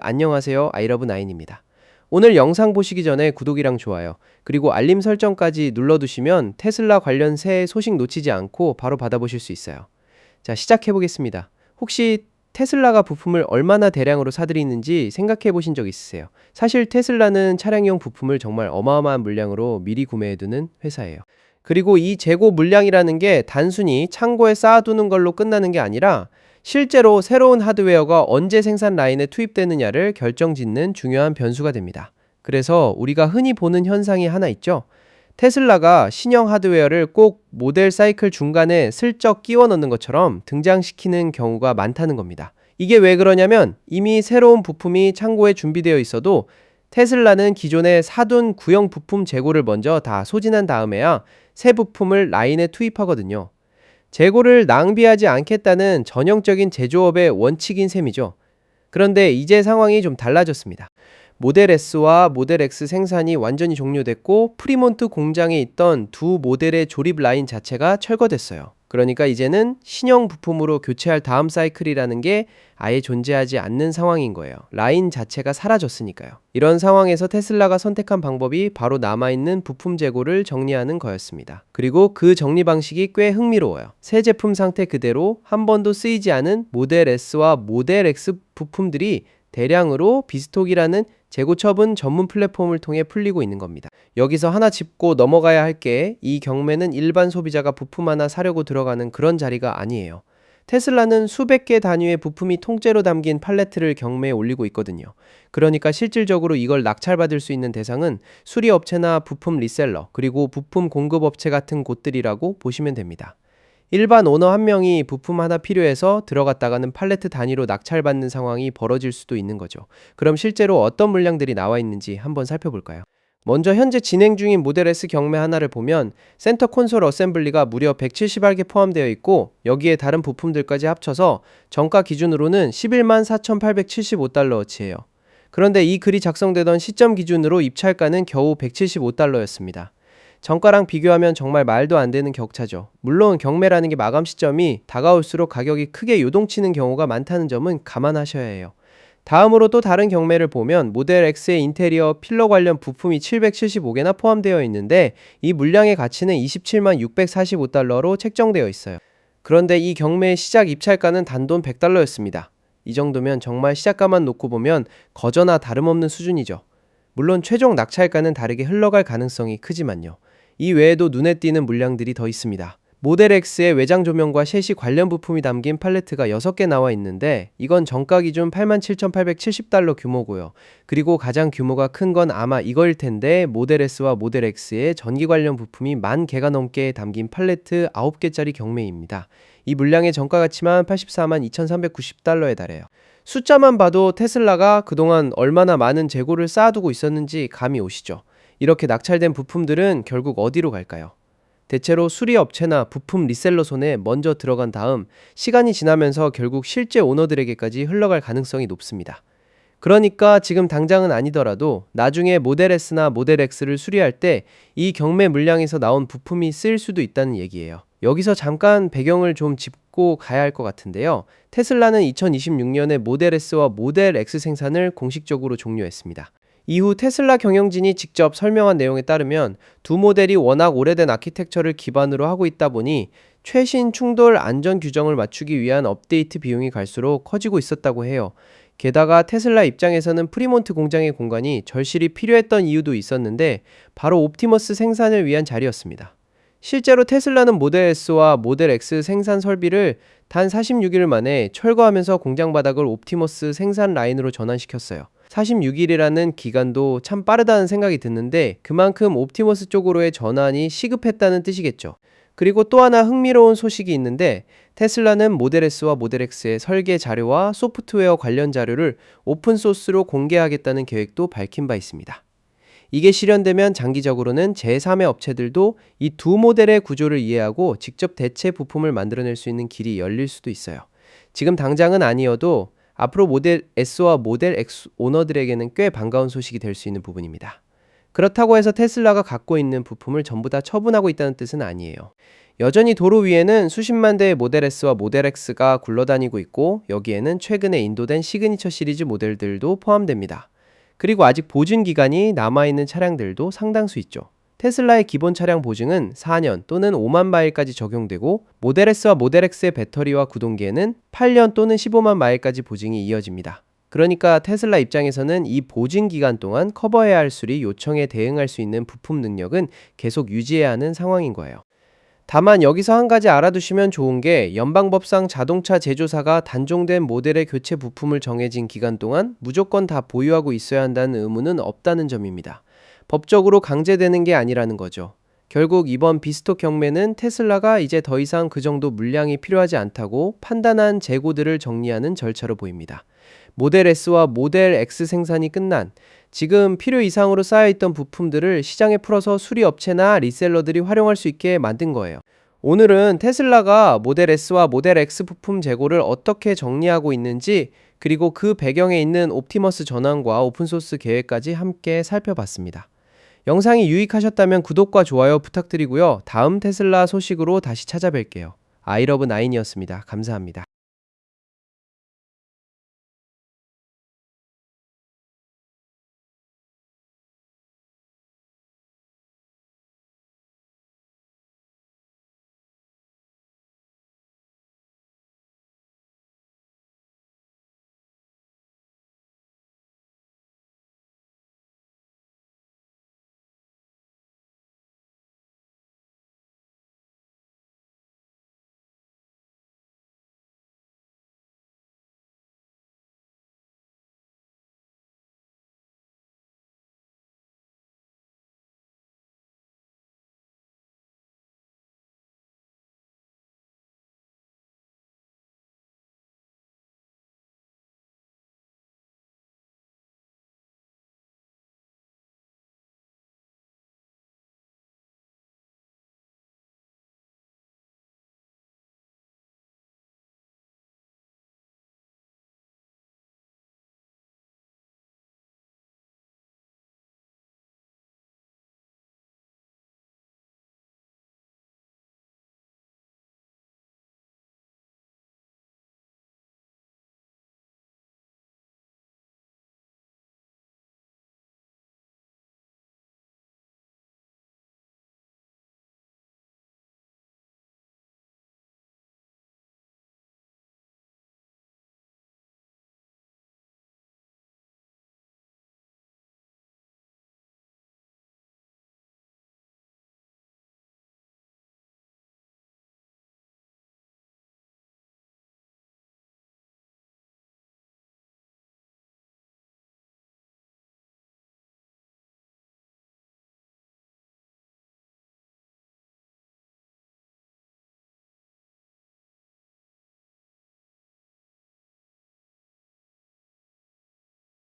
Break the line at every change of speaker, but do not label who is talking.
안녕하세요. 아이러브9입니다. 오늘 영상 보시기 전에 구독이랑 좋아요, 그리고 알림 설정까지 눌러두시면 테슬라 관련 새 소식 놓치지 않고 바로 받아보실 수 있어요. 자, 시작해보겠습니다. 혹시 테슬라가 부품을 얼마나 대량으로 사들이는지 생각해 보신 적 있으세요? 사실 테슬라는 차량용 부품을 정말 어마어마한 물량으로 미리 구매해두는 회사예요. 그리고 이 재고 물량이라는 게 단순히 창고에 쌓아두는 걸로 끝나는 게 아니라 실제로 새로운 하드웨어가 언제 생산 라인에 투입되느냐를 결정짓는 중요한 변수가 됩니다. 그래서 우리가 흔히 보는 현상이 하나 있죠. 테슬라가 신형 하드웨어를 꼭 모델 사이클 중간에 슬쩍 끼워 넣는 것처럼 등장시키는 경우가 많다는 겁니다. 이게 왜 그러냐면 이미 새로운 부품이 창고에 준비되어 있어도 테슬라는 기존에 사둔 구형 부품 재고를 먼저 다 소진한 다음에야 새 부품을 라인에 투입하거든요. 재고를 낭비하지 않겠다는 전형적인 제조업의 원칙인 셈이죠. 그런데 이제 상황이 좀 달라졌습니다. 모델 S와 모델 X 생산이 완전히 종료됐고 프리몬트 공장에 있던 두 모델의 조립 라인 자체가 철거됐어요. 그러니까 이제는 신형 부품으로 교체할 다음 사이클이라는 게 아예 존재하지 않는 상황인 거예요. 라인 자체가 사라졌으니까요. 이런 상황에서 테슬라가 선택한 방법이 바로 남아있는 부품 재고를 정리하는 거였습니다. 그리고 그 정리 방식이 꽤 흥미로워요. 새 제품 상태 그대로 한 번도 쓰이지 않은 모델 S와 모델 X 부품들이 대량으로 비스톡이라는 재고 처분 전문 플랫폼을 통해 풀리고 있는 겁니다. 여기서 하나 짚고 넘어가야 할 게 이 경매는 일반 소비자가 부품 하나 사려고 들어가는 그런 자리가 아니에요. 테슬라는 수백 개 단위의 부품이 통째로 담긴 팔레트를 경매에 올리고 있거든요. 그러니까 실질적으로 이걸 낙찰받을 수 있는 대상은 수리업체나 부품 리셀러, 그리고 부품 공급업체 같은 곳들이라고 보시면 됩니다. 일반 오너 한 명이 부품 하나 필요해서 들어갔다가는 팔레트 단위로 낙찰받는 상황이 벌어질 수도 있는 거죠. 그럼 실제로 어떤 물량들이 나와 있는지 한번 살펴볼까요? 먼저 현재 진행 중인 모델 S 경매 하나를 보면 센터 콘솔 어셈블리가 무려 170알개 포함되어 있고 여기에 다른 부품들까지 합쳐서 정가 기준으로는 11만 4,875달러어치예요. 그런데 이 글이 작성되던 시점 기준으로 입찰가는 겨우 175달러였습니다. 정가랑 비교하면 정말 말도 안 되는 격차죠. 물론 경매라는 게 마감 시점이 다가올수록 가격이 크게 요동치는 경우가 많다는 점은 감안하셔야 해요. 다음으로 또 다른 경매를 보면 모델 X의 인테리어 필러 관련 부품이 775개나 포함되어 있는데 이 물량의 가치는 27만 645달러로 책정되어 있어요. 그런데 이 경매의 시작 입찰가는 단돈 100달러였습니다. 이 정도면 정말 시작가만 놓고 보면 거저나 다름없는 수준이죠. 물론 최종 낙찰가는 다르게 흘러갈 가능성이 크지만요. 이 외에도 눈에 띄는 물량들이 더 있습니다. 모델 X의 외장 조명과 셰시 관련 부품이 담긴 팔레트가 6개 나와 있는데 이건 정가 기준 87,870달러 규모고요. 그리고 가장 규모가 큰 건 아마 이거일 텐데 모델 S와 모델 X의 전기 관련 부품이 10,000개가 넘게 담긴 팔레트 9개짜리 경매입니다. 이 물량의 정가 가치만 84만 2,390달러에 달해요. 숫자만 봐도 테슬라가 그동안 얼마나 많은 재고를 쌓아두고 있었는지 감이 오시죠? 이렇게 낙찰된 부품들은 결국 어디로 갈까요? 대체로 수리업체나 부품 리셀러 손에 먼저 들어간 다음 시간이 지나면서 결국 실제 오너들에게까지 흘러갈 가능성이 높습니다. 그러니까 지금 당장은 아니더라도 나중에 모델 S나 모델 X를 수리할 때 이 경매 물량에서 나온 부품이 쓰일 수도 있다는 얘기예요. 여기서 잠깐 배경을 좀 짚고 가야 할 것 같은데요. 테슬라는 2026년에 모델 S와 모델 X 생산을 공식적으로 종료했습니다. 이후 테슬라 경영진이 직접 설명한 내용에 따르면 두 모델이 워낙 오래된 아키텍처를 기반으로 하고 있다 보니 최신 충돌 안전 규정을 맞추기 위한 업데이트 비용이 갈수록 커지고 있었다고 해요. 게다가 테슬라 입장에서는 프리몬트 공장의 공간이 절실히 필요했던 이유도 있었는데 바로 옵티머스 생산을 위한 자리였습니다. 실제로 테슬라는 모델 S와 모델 X 생산 설비를 단 46일 만에 철거하면서 공장 바닥을 옵티머스 생산 라인으로 전환시켰어요. 46일이라는 기간도 참 빠르다는 생각이 드는데 그만큼 옵티머스 쪽으로의 전환이 시급했다는 뜻이겠죠. 그리고 또 하나 흥미로운 소식이 있는데 테슬라는 모델 S와 모델 X의 설계 자료와 소프트웨어 관련 자료를 오픈소스로 공개하겠다는 계획도 밝힌 바 있습니다. 이게 실현되면 장기적으로는 제3의 업체들도 이 두 모델의 구조를 이해하고 직접 대체 부품을 만들어낼 수 있는 길이 열릴 수도 있어요. 지금 당장은 아니어도 앞으로 모델 S와 모델 X 오너들에게는 꽤 반가운 소식이 될 수 있는 부분입니다. 그렇다고 해서 테슬라가 갖고 있는 부품을 전부 다 처분하고 있다는 뜻은 아니에요. 여전히 도로 위에는 수십만 대의 모델 S와 모델 X가 굴러다니고 있고 여기에는 최근에 인도된 시그니처 시리즈 모델들도 포함됩니다. 그리고 아직 보증 기간이 남아있는 차량들도 상당수 있죠. 테슬라의 기본 차량 보증은 4년 또는 5만 마일까지 적용되고 모델 S와 모델 X의 배터리와 구동기에는 8년 또는 15만 마일까지 보증이 이어집니다. 그러니까 테슬라 입장에서는 이 보증 기간 동안 커버해야 할 수리 요청에 대응할 수 있는 부품 능력은 계속 유지해야 하는 상황인 거예요. 다만 여기서 한 가지 알아두시면 좋은 게 연방법상 자동차 제조사가 단종된 모델의 교체 부품을 정해진 기간 동안 무조건 다 보유하고 있어야 한다는 의무는 없다는 점입니다. 법적으로 강제되는 게 아니라는 거죠. 결국 이번 비스톡 경매는 테슬라가 이제 더 이상 그 정도 물량이 필요하지 않다고 판단한 재고들을 정리하는 절차로 보입니다. 모델 S와 모델 X 생산이 끝난 지금 필요 이상으로 쌓여있던 부품들을 시장에 풀어서 수리업체나 리셀러들이 활용할 수 있게 만든 거예요. 오늘은 테슬라가 모델 S와 모델 X 부품 재고를 어떻게 정리하고 있는지 그리고 그 배경에 있는 옵티머스 전환과 오픈소스 계획까지 함께 살펴봤습니다. 영상이 유익하셨다면 구독과 좋아요 부탁드리고요. 다음 테슬라 소식으로 다시 찾아뵐게요. 아이러브9이었습니다. 감사합니다.